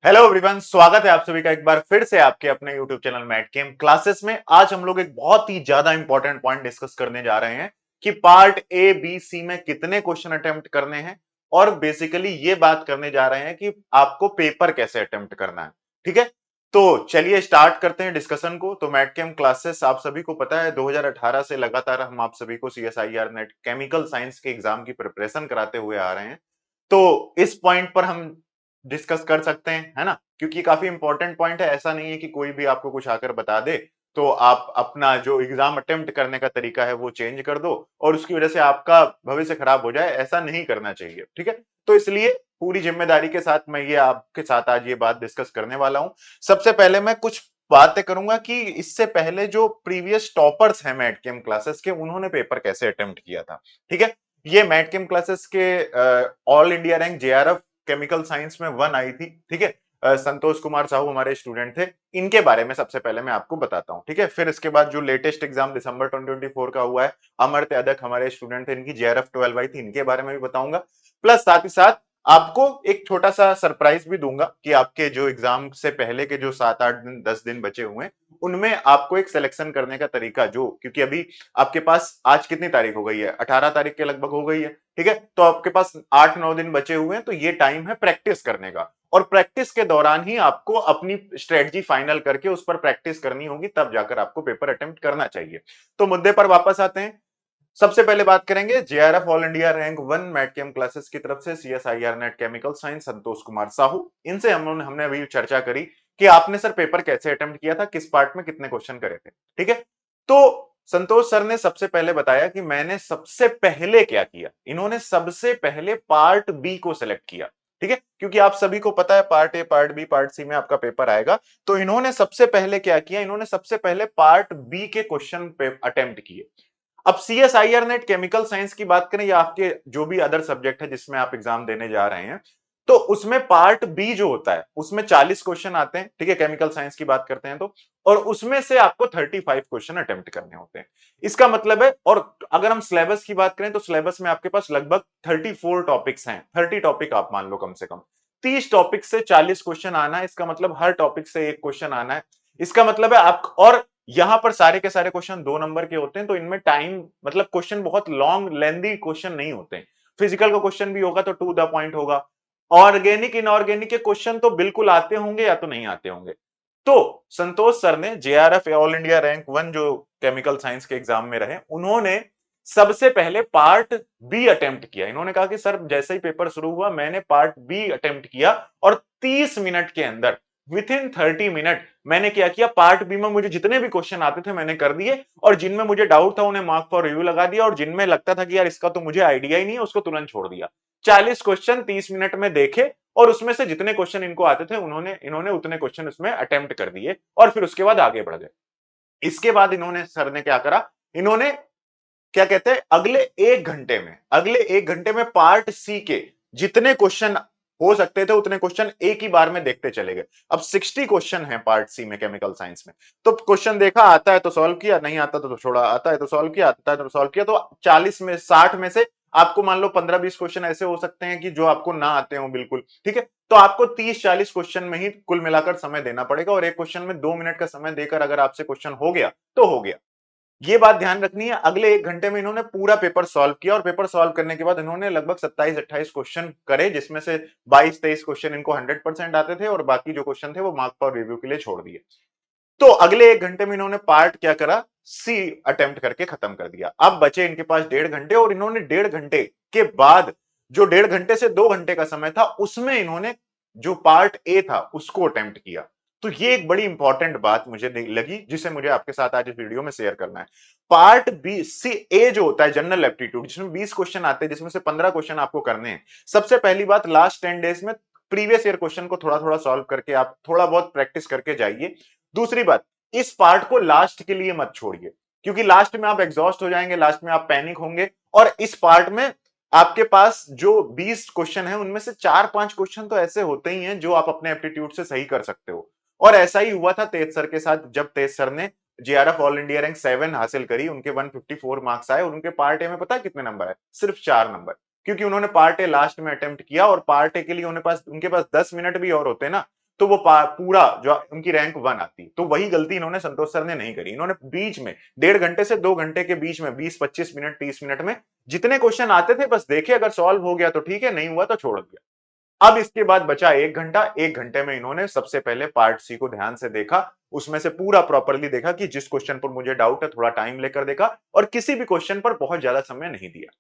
Hello everyone, स्वागत है आप सभी का एक बार फिर से आपके अपने YouTube चैनल मैट गेम क्लासेस में। आज हम लोग एक बहुत ही ज्यादा इंपॉर्टेंट पॉइंट डिस्कस करने जा रहे हैं कि पार्ट ए बी सी में कितने क्वेश्चन अटेम्प्ट करने हैं और बेसिकली ये बात करने जा रहे हैं कि आपको पेपर कैसे अटेम्प्ट करना है। ठीक है, तो चलिए स्टार्ट करते हैं डिस्कशन को। तो मैट गेम क्लासेस आप सभी को पता है 2018 से लगातार हम आप सभी को CSIR नेट केमिकल साइंस के एग्जाम की प्रिपरेशन कराते हुए आ रहे हैं। तो इस पॉइंट पर हम डिस्कस कर सकते हैं, है ना, क्योंकि ये काफी इंपॉर्टेंट पॉइंट है। ऐसा नहीं है कि कोई भी आपको कुछ आकर बता दे तो आप अपना जो एग्जाम अटेम्प्ट करने का तरीका है वो चेंज कर दो और उसकी वजह से आपका भविष्य खराब हो जाए। ऐसा नहीं करना चाहिए, ठीक है। तो इसलिए पूरी जिम्मेदारी के साथ मैं ये आपके साथ आज ये बात डिस्कस करने वाला हूं। सबसे पहले मैं कुछ बातें करूंगा कि इससे पहले जो प्रीवियस टॉपर्स हैं मैट केम क्लासेस के, उन्होंने पेपर कैसे अटेम्प्ट किया था। ठीक है, ये मैट केम क्लासेस के all India rank JRF chemical science में 1 आई थी। ठीक है, संतोष कुमार साहू हमारे स्टूडेंट थे। इनके बारे में सबसे पहले मैं आपको बताता हूं, ठीक है। फिर इसके बाद जो लेटेस्ट एग्जाम दिसंबर 2024 का हुआ है, अमर त्यादक हमारे स्टूडेंट थे, इनकी JRF 12 आई थी, इनके बारे में भी बताऊंगा। प्लस साथ ही साथ आपको एक छोटा सा सरप्राइज भी दूंगा कि आपके जो एग्जाम से पहले के जो 7-8 दिन 10 दिन बचे हुए हैं, उनमें आपको एक सिलेक्शन करने का तरीका, जो क्योंकि अभी आपके पास आज कितनी तारीख हो गई है, 18 तारीख के लगभग हो गई है। ठीक है, तो आपके पास 8-9 दिन बचे हुए हैं, तो ये टाइम है प्रैक्टिस करने का। और प्रैक्टिस के दौरान ही आपको अपनी स्ट्रेटजी फाइनल करके उस पर प्रैक्टिस करनी होगी, तब जाकर आपको पेपर अटेम्प्ट करना चाहिए। तो मुद्दे पर वापस आते हैं। सबसे पहले बात करेंगे JRF all India rank 1 Mat Chem classes की तरफ से CSIR NET chemical science Santosh Kumar Sahu. इनसे हमने अभी चर्चा करी कि आपने सर पेपर कैसे अटेम्प्ट किया था, किस पार्ट में कितने क्वेश्चन करे थे। ठीक है, तो संतोष सर ने सबसे पहले बताया कि मैंने सबसे पहले क्या किया। इन्होंने सबसे पहले पार्ट बी को सिलेक्ट किया। ठीक है, क्योंकि आप सभी को पता है part A part B part C में आपका पेपर आएगा। तो इन्होंने सबसे पहले क्या किया, इन्होंने सबसे पहले पार्ट बी के क्वेश्चन पे अटेम्प्ट किए। अब CSIR नेट केमिकल साइंस की बात करें या आपके जो भी अदर सब्जेक्ट है जिसमें आप एग्जाम देने जा रहे हैं, तो उसमें पार्ट बी जो होता है उसमें 40 क्वेश्चन आते हैं। ठीक है, केमिकल साइंस की बात करते हैं तो, और उसमें से आपको 35 क्वेश्चन अटेम्प्ट करने होते हैं। इसका मतलब है, और अगर हम सिलेबस की बात करें तो सिलेबस में आपके पास लगभग 34 टॉपिक्स हैं। 30 टॉपिक आप मान लो, कम से कम 30 टॉपिक से 40 क्वेश्चन आना है। इसका मतलब हर टॉपिक से एक क्वेश्चन आना है। इसका मतलब है आप, और यहां पर सारे के सारे क्वेश्चन 2 नंबर के होते हैं, तो इनमें टाइम मतलब क्वेश्चन बहुत लॉन्ग लेंदी क्वेश्चन नहीं होते हैं। फिजिकल का क्वेश्चन भी होगा तो टू द पॉइंट होगा। ऑर्गेनिक इनऑर्गेनिक के क्वेश्चन तो बिल्कुल आते होंगे या तो नहीं आते होंगे। तो संतोष सर ने JRF ऑल इंडिया रैंक 1 जो केमिकल साइंस के एग्जाम में रहे, उन्होंने सबसे पहले पार्ट बी अटेम्प्ट किया। इन्होंने कहा कि सर जैसे ही पेपर शुरू हुआ मैंने पार्ट बी अटेम्प्ट किया और 30 मिनट के अंदर, विद इन 30 मिनट, मैंने क्या किया, पार्ट बी में मुझे जितने भी क्वेश्चन आते थे मैंने कर दिए, और जिनमें मुझे डाउट था उन्हें मार्क फॉर रिव्यू लगा दिया, और जिनमें लगता था कि यार इसका तो मुझे आइडिया ही नहीं है उसको तुरंत छोड़ दिया। 40 क्वेश्चन 30 मिनट में देखे, और उसमें से जितने क्वेश्चन इनको आते थे इन्होंने उतने क्वेश्चन उसमें अटेम्प्ट कर दिए, और फिर उसके बाद आगे बढ़ गए। इसके बाद इन्होंने, सर ने क्या करा, इन्होंने क्या कहते हैं, अगले 1 घंटे में पार्ट सी के जितने क्वेश्चन हो सकते थे उतने क्वेश्चन एक ही बार में देखते चले गए। अब 60 क्वेश्चन है पार्ट सी में केमिकल साइंस में। तो क्वेश्चन देखा, आता है तो सॉल्व किया, नहीं आता तो छोड़ा, आता है तो सॉल्व किया, आता है तो सॉल्व किया। तो 40 में 60 में से आपको मान लो 15-20 क्वेश्चन ऐसे हो सकते हैं कि जो आपको ना आते हो बिल्कुल। ठीक है, तो आपको 30-40 क्वेश्चन में ही कुल मिलाकर समय देना पड़ेगा, और एक क्वेश्चन में 2 मिनट का समय देकर अगर आपसे क्वेश्चन हो गया तो हो गया। ये बात ध्यान रखनी है। अगले 1 घंटे में इन्होंने पूरा पेपर सॉल्व किया, और पेपर सॉल्व करने के बाद इन्होंने लगभग 27-28 क्वेश्चन करे, जिसमें से 22-23 क्वेश्चन इनको 100% आते थे, और बाकी जो क्वेश्चन थे वो मार्क फॉर रिव्यू के लिए छोड़ दिए। तो अगले 1 घंटे में इन्होंने पार्ट क्या करा, सी अटेम्प्ट करके खत्म कर दिया। अब बचे इनके पास 1.5 घंटे, और इन्होंने 1.5 घंटे के बाद जो 1.5 घंटे से 2 घंटे का समय था उसमें इन्होंने जो पार्ट ए था उसको अटेम्प्ट किया। तो ये एक बड़ी इंपॉर्टेंट बात मुझे लगी, जिसे मुझे आपके साथ आज इस वीडियो में शेयर करना है। पार्ट बी सी ए जो होता है जनरल एप्टीट्यूड, जिसमें 20 क्वेश्चन आते हैं, जिसमें से 15 क्वेश्चन आपको करने हैं। सबसे पहली बात, लास्ट 10 डेज में प्रीवियस ईयर क्वेश्चन को थोड़ा थोड़ा सॉल्व करके आप थोड़ा बहुत प्रैक्टिस करके जाइए। दूसरी बात, इस पार्ट को लास्ट के लिए मत छोड़िए, क्योंकि लास्ट में आप एग्जॉस्ट हो जाएंगे, लास्ट में आप पैनिक होंगे। और इस पार्ट में आपके पास जो 20 क्वेश्चन है उनमें से 4-5 क्वेश्चन तो ऐसे होते ही हैं जो आप अपने एप्टीट्यूड से सही कर सकते हो। और ऐसा ही हुआ था तेज सर के साथ, जब तेज सर ने JRF ऑल इंडिया रैंक 7 हासिल करी, उनके 154 मार्क्स आए, और उनके पार्ट ए में पता है कितने नंबर है, सिर्फ 4 नंबर। क्योंकि उन्होंने पार्ट ए लास्ट में अटेम्प्ट किया, और पार्ट ए के लिए उनके पास 10 मिनट भी और होते ना तो वो पूरा जो उनकी रैंक 1 आती। तो वही गलती इन्होंने संतोष सर ने नहीं करी। इन्होंने बीच में 1.5 घंटे से 2 घंटे के बीच में 20-25 मिनट 30 मिनट में जितने क्वेश्चन आते थे बस देखे, अगर सॉल्व हो गया तो ठीक है, नहीं हुआ तो छोड़ दिया। अब इसके बाद बचा 1 घंटा। 1 घंटे में इन्होंने सबसे पहले पार्ट सी को ध्यान से देखा, उसमें से पूरा प्रॉपरली देखा कि जिस क्वेश्चन पर मुझे डाउट है थोड़ा टाइम लेकर देखा, और किसी भी क्वेश्चन पर बहुत ज्यादा समय नहीं दिया।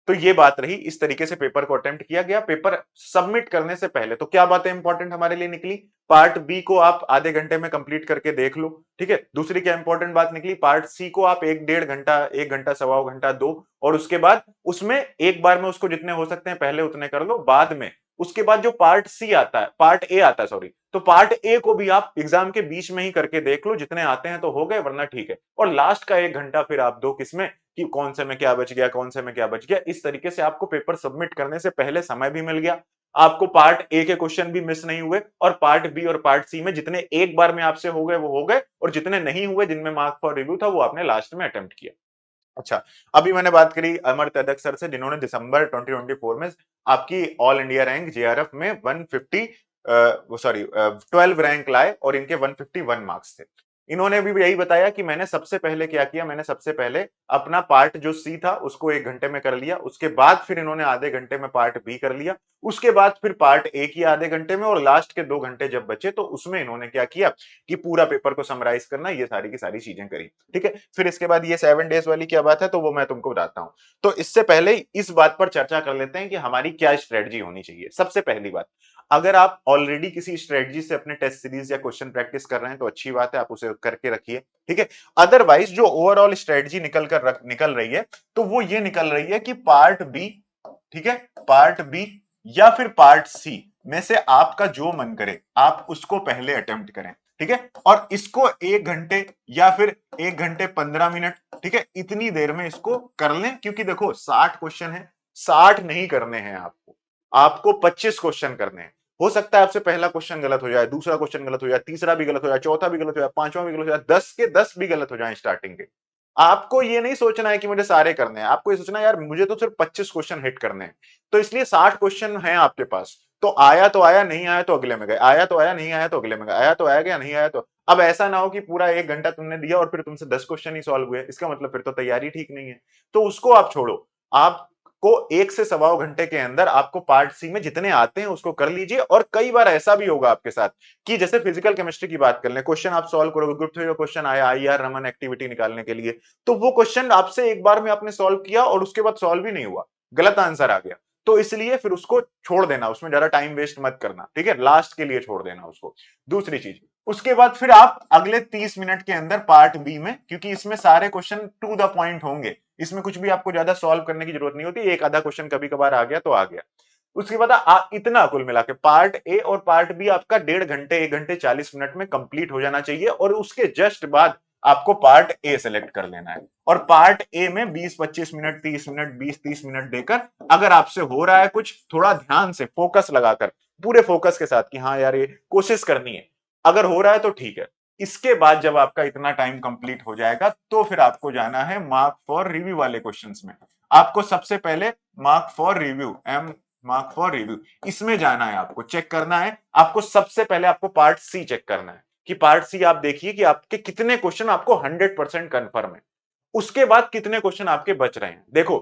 तो ये बात रही, इस तरीके से पेपर को अटेम्प्ट किया गया। पेपर सबमिट करने से पहले तो क्या बातें इंपॉर्टेंट हमारे लिए निकली? पार्ट बी को आप आधे घंटे में कंप्लीट करके देख लो, ठीक है। दूसरी क्या इंपॉर्टेंट बात निकली? पार्ट सी को आप 1-1.5 घंटा, 1 घंटा सवा घंटा दो, और उसके बाद उसमें एक बार में उसको जितने हो सकते हैं पहले उतने कर लो, बाद में उसके बाद जो पार्ट सी आता है, पार्ट ए आता है सॉरी, तो पार्ट ए को भी आप एग्जाम के बीच में ही करके देख लो, जितने आते हैं तो हो गए, वरना ठीक है। और लास्ट का 1 घंटा फिर आप दो किसमें, कि कौन से में क्या बच गया, कौन से में क्या बच गया। इस तरीके से आपको पेपर सबमिट करने से पहले समय भी मिल गया, आपको पार्ट ए के क्वेश्चन भी मिस नहीं हुए, और पार्ट बी और पार्ट सी में जितने एक बार में आपसे हो गए वो हो गए, और जितने नहीं हुए जिनमें मार्क फॉर रिव्यू था वो आपने लास्ट में अटेम्प्ट किया। अच्छा, अभी मैंने बात करी अमर तदक सर से, जिन्होंने दिसंबर 2024 में आपकी ऑल इंडिया रैंक जेआरएफ में 150 सॉरी 12 रैंक लाए, और इनके 151 मार्क्स थे। इन्होंने भी यही बताया कि मैंने सबसे पहले क्या किया, मैंने सबसे पहले अपना पार्ट जो सी था उसको 1 घंटे में कर लिया, उसके बाद फिर इन्होंने आधे घंटे में पार्ट बी कर लिया, उसके बाद फिर पार्ट ए किया आधे घंटे में, और लास्ट के 2 घंटे जब बचे तो उसमें इन्होंने क्या किया कि पूरा पेपर को समराइज करना, ये सारी की सारी चीजें करी, ठीक है। फिर इसके बाद ये 7 डेज वाली क्या बात है, तो वो मैं तुमको बताता हूं। तो इससे पहले इस बात पर चर्चा कर लेते हैं कि हमारी क्या स्ट्रेटजी होनी चाहिए। सबसे पहली बात, अगर आप ऑलरेडी किसी स्ट्रेटजी से अपने टेस्ट सीरीज या क्वेश्चन प्रैक्टिस कर रहे हैं तो अच्छी बात है, आप उसे करके रखिए, ठीक है। अदरवाइज जो ओवरऑल स्ट्रेटजी निकल रही है, तो वो ये निकल रही है कि पार्ट बी, ठीक है, पार्ट बी या फिर पार्ट सी में से आपका जो मन करे आप उसको पहले अटेम्प्ट करें, ठीक है। और इसको 1 घंटे या फिर 1 घंटे 15 मिनट, ठीक है, इतनी देर में इसको कर लें, क्योंकि देखो 60 क्वेश्चन है, 60 नहीं करने हैं आपको, आपको 25 क्वेश्चन करने हैं। हो सकता है आपसे पहला क्वेश्चन गलत हो जाए, दूसरा क्वेश्चन गलत हो जाए, तीसरा भी गलत हो जाए, चौथा भी गलत हो जाए, पांचवा भी गलत हो जाए, 10 के 10 भी गलत हो जाए स्टार्टिंग के। आपको ये नहीं सोचना है कि मुझे सारे करने हैं, आपको ये सोचना है यार मुझे तो सिर्फ 25 क्वेश्चन हिट करने हैं। तो इसलिए 60 क्वेश्चन हैं आपके पास, तो आया, नहीं आया तो अगले में गए, आया तो आया, नहीं आया तो अगले में गए, आया तो आया गया, नहीं आया तो। अब ऐसा ना हो कि पूरा 1 घंटा तुमने दिया और फिर तुमसे 10 क्वेश्चन ही सॉल्व हुए, इसका मतलब फिर तो तैयारी ठीक नहीं है। तो उसको आप छोड़ो, आपको 1 से 1.25 घंटे के अंदर आपको पार्ट सी में जितने आते हैं उसको कर लीजिए। और कई बार ऐसा भी होगा आपके साथ कि जैसे फिजिकल केमिस्ट्री की बात कर लें, क्वेश्चन आप सॉल्व करोगे, ग्रुप थ्री का क्वेश्चन आया आईआर रमन एक्टिविटी निकालने के लिए, तो वो क्वेश्चन आपसे एक बार में आपने सॉल्व किया और उसके बाद सॉल्व ही नहीं हुआ, गलत आंसर आ गया, तो इसलिए फिर उसको छोड़ देना, उसमें ज्यादा टाइम वेस्ट मत करना, ठीक है, लास्ट के लिए छोड़ देना उसको। दूसरी चीज, उसके बाद फिर आप अगले 30 मिनट के अंदर पार्ट बी में, क्योंकि इसमें सारे क्वेश्चन टू द पॉइंट होंगे, इसमें कुछ भी आपको ज्यादा सॉल्व करने की जरूरत नहीं होती, एक आधा क्वेश्चन कभी कभार आ गया तो आ गया। उसके बाद इतना कुल मिला के पार्ट ए और पार्ट बी आपका 1.5 घंटे 1 घंटे 40 मिनट में कंप्लीट हो जाना चाहिए, और उसके जस्ट बाद आपको पार्ट ए सेलेक्ट कर लेना है, और पार्ट ए में 20-25 मिनट 30 मिनट 20-30 मिनट देकर, अगर आपसे हो रहा है कुछ, थोड़ा ध्यान से फोकस लगाकर, पूरे फोकस के साथ कि हाँ यार ये कोशिश करनी है, अगर हो रहा है तो ठीक है। इसके बाद जब आपका इतना टाइम कंप्लीट हो जाएगा तो फिर आपको जाना है मार्क फॉर रिव्यू वाले क्वेश्चंस में। आपको सबसे पहले mark for review, mark for review, इसमें जाना है, आपको चेक करना है, आपको सबसे पहले आपको पार्ट सी चेक करना है कि पार्ट सी आप देखिए कि आपके कितने क्वेश्चन आपको 100% कंफर्म है, उसके बाद कितने क्वेश्चन आपके बच रहे हैं। देखो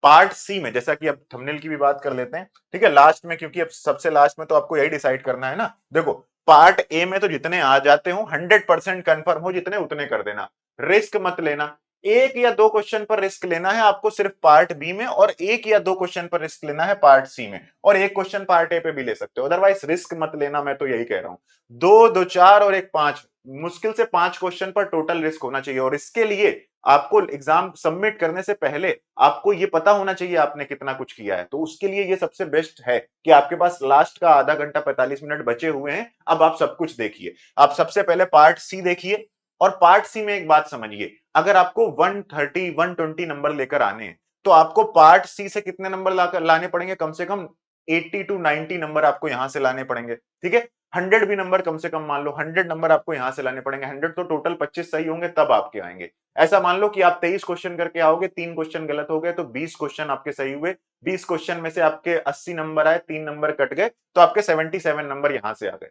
पार्ट सी में, जैसा कि अब थंबनेल की भी बात कर लेते हैं, ठीक है, लास्ट में, क्योंकि अब सबसे लास्ट में तो आपको यही डिसाइड करना है ना। देखो पार्ट ए में तो जितने आ जाते हो 100% कंफर्म हो जितने, उतने कर देना, रिस्क मत लेना। एक या दो क्वेश्चन पर रिस्क लेना है आपको सिर्फ पार्ट बी में, और एक या दो क्वेश्चन पर रिस्क लेना है पार्ट सी में, और एक क्वेश्चन पार्ट ए पे भी ले सकते हो, अदरवाइज रिस्क मत लेना, मैं तो यही कह रहा हूं। दो दो चार और एक पांच, मुश्किल से 5 क्वेश्चन पर टोटल रिस्क होना चाहिए, और इसके लिए आपको एग्जाम सबमिट करने से पहले आपको ये पता होना चाहिए आपने कितना कुछ किया है, तो उसके लिए ये सबसे बेस्ट है कि आपके पास लास्ट का आधा घंटा 45 मिनट बचे हुए हैं, अब आप सब कुछ देखिए। आप सबसे पहले पार्ट सी देखिए, और पार्ट सी में एक बात समझिए, अगर आपको 130 120 नंबर लेकर आने हैं तो आपको पार्ट सी से कितने नंबर लाने पड़ेंगे, कम से कम 80 to 90 नंबर आपको यहां से लाने पड़ेंगे, ठीक है। 100 भी नंबर कम से कम मान लो 100 नंबर आपको यहां से लाने पड़ेंगे। 100 तो टोटल 25 सही होंगे तब आपके आएंगे। ऐसा मान लो कि आप 23 क्वेश्चन करके आओगे, 3 क्वेश्चन गलत हो गए तो 20 क्वेश्चन आपके सही हुए। 20 क्वेश्चन में से आपके 80 नंबर आए, 3 नंबर कट गए तो आपके 77 नंबर यहां से आ गए।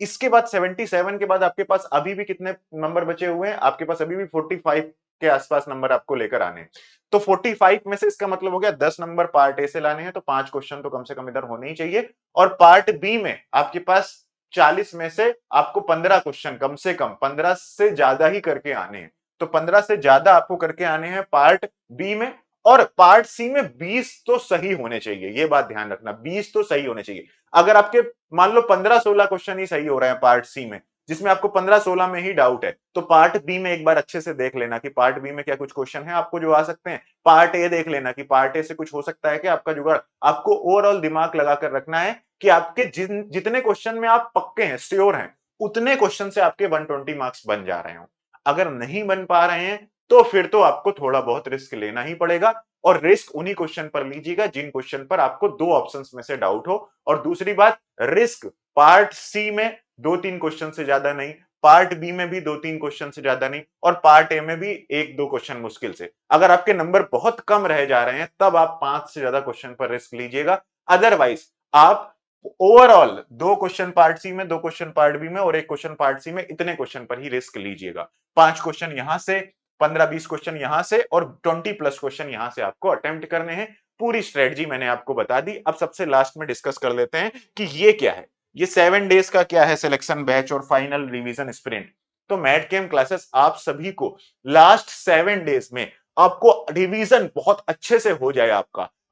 इसके बाद 77 के बाद आपके पास अभी भी कितने नंबर बचे हुए हैं? आपके पास अभी भी 45 के आसपास नंबर आपको लेकर आने हैं। तो 45 में से इसका मतलब हो गया 10 नंबर पार्ट ए से लाने हैं, तो 5 क्वेश्चन तो कम से कम इधर होने ही चाहिए। और पार्ट बी में आपके पास 40 में से आपको 15 क्वेश्चन, कम से कम 15 से ज्यादा ही करके आने हैं। तो 15 से ज्यादा आपको करके आने हैं पार्ट बी में। और पार्ट सी में 20 तो सही होने चाहिए, ये बात ध्यान रखना, 20 तो सही होने चाहिए। अगर आपके मान लो 15-16 क्वेश्चन ही सही हो रहे हैं पार्ट सी में, जिसमें आपको 15-16 में ही डाउट है, तो पार्ट बी में एक बार अच्छे से देख लेना कि पार्ट बी में क्या कुछ क्वेश्चन है आपको जो आ सकते हैं। पार्ट ए देख लेना कि पार्ट ए से कुछ हो सकता है कि आपका जुगाड़। आपको ओवरऑल दिमाग लगाकर रखना है कि आपके जितने क्वेश्चन में आप पक्के हैं, श्योर हैं, उतने क्वेश्चन से आपके 120 मार्क्स बन जा रहे हो। अगर नहीं बन पा रहे हैं तो फिर तो आपको थोड़ा बहुत रिस्क लेना ही पड़ेगा। और रिस्क उन्हीं क्वेश्चन पर लीजिएगा जिन क्वेश्चन पर आपको 2 ऑप्शंस में से डाउट हो। और दूसरी बात, रिस्क पार्ट सी में 2-3 क्वेश्चन से ज्यादा नहीं, पार्ट बी में भी 2-3 क्वेश्चन से ज्यादा नहीं, और पार्ट ए में भी 1-2 क्वेश्चन मुश्किल से। अगर आपके नंबर बहुत कम रह जा रहे हैं तब आप 5 से ज्यादा क्वेश्चन पर रिस्क लीजिएगा। अदरवाइज आप ओवरऑल 2 क्वेश्चन पार्ट सी में, 2 क्वेश्चन पार्ट बी में और 1 क्वेश्चन पार्ट सी में, इतने क्वेश्चन पर ही रिस्क लीजिएगा। 5 क्वेश्चन यहां से, 15-20 क्वेश्चन यहां से और 20 प्लस क्वेश्चन यहां से आपको अटेम्प्ट करने हैं। पूरी स्ट्रेटजी मैंने आपको बता दी। अब सबसे लास्ट में डिस्कस कर लेते हैं कि ये क्या है, ये 7 डेज का क्या है सिलेक्शन बैच और फाइनल रिवीजन स्प्रिंट। तो मैट कैम क्लासेस आप सभी को लास्ट 7 डेज में आपको रिवीजन बहुत अच्छे से हो जाए,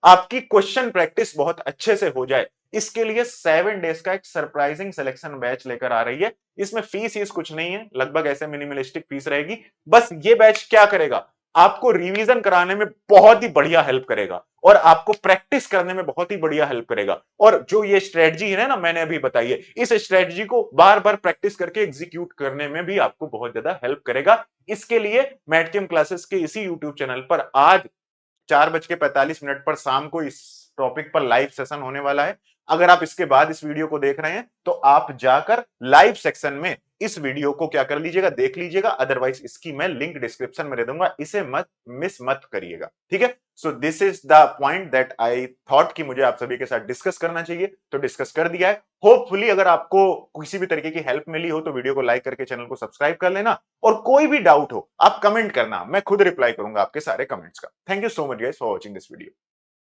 आपकी क्वेश्चन प्रैक्टिस बहुत अच्छे से हो जाए, इसके लिए 7 डेज का एक सरप्राइजिंग सिलेक्शन बैच लेकर आ रही है। इसमें फीस कुछ नहीं है, लगभग ऐसे मिनिमलिस्टिक फीस रहेगी। बस ये बैच क्या करेगा, आपको रिवीजन कराने में बहुत ही बढ़िया हेल्प करेगा और आपको प्रैक्टिस करने में बहुत ही बढ़िया हेल्प करेगा। और जो ये स्ट्रेटजी है ना मैंने अभी बताई है, इस स्ट्रेटजी को बार बार प्रैक्टिस करके एग्जीक्यूट करने में भी आपको बहुत ज्यादा हेल्प करेगा। इसके लिए मैट कैम क्लासेस के इसी यूट्यूब चैनल पर आज 4:45 पर शाम को इस टॉपिक पर लाइव सेशन होने वाला है। अगर आप इसके बाद इस वीडियो को देख रहे हैं तो आप जाकर लाइव सेक्शन में इस वीडियो को क्या कर लीजिएगा, देख लीजिएगा। अदरवाइज इसकी मैं लिंक डिस्क्रिप्शन में दे दूंगा, इसे मत मिस मत करिएगा, ठीक है। So this is the point that I thought कि मुझे आप सभी के साथ डिस्कस करना चाहिए, तो डिस्कस कर दिया है। होपफुली अगर आपको किसी भी तरीके की हेल्प मिली हो तो वीडियो को लाइक करके चैनल को सब्सक्राइब कर लेना। और कोई भी डाउट हो आप कमेंट करना, मैं खुद रिप्लाई करूंगा आपके सारे कमेंट्स का। Thank you so much guys for watching this video.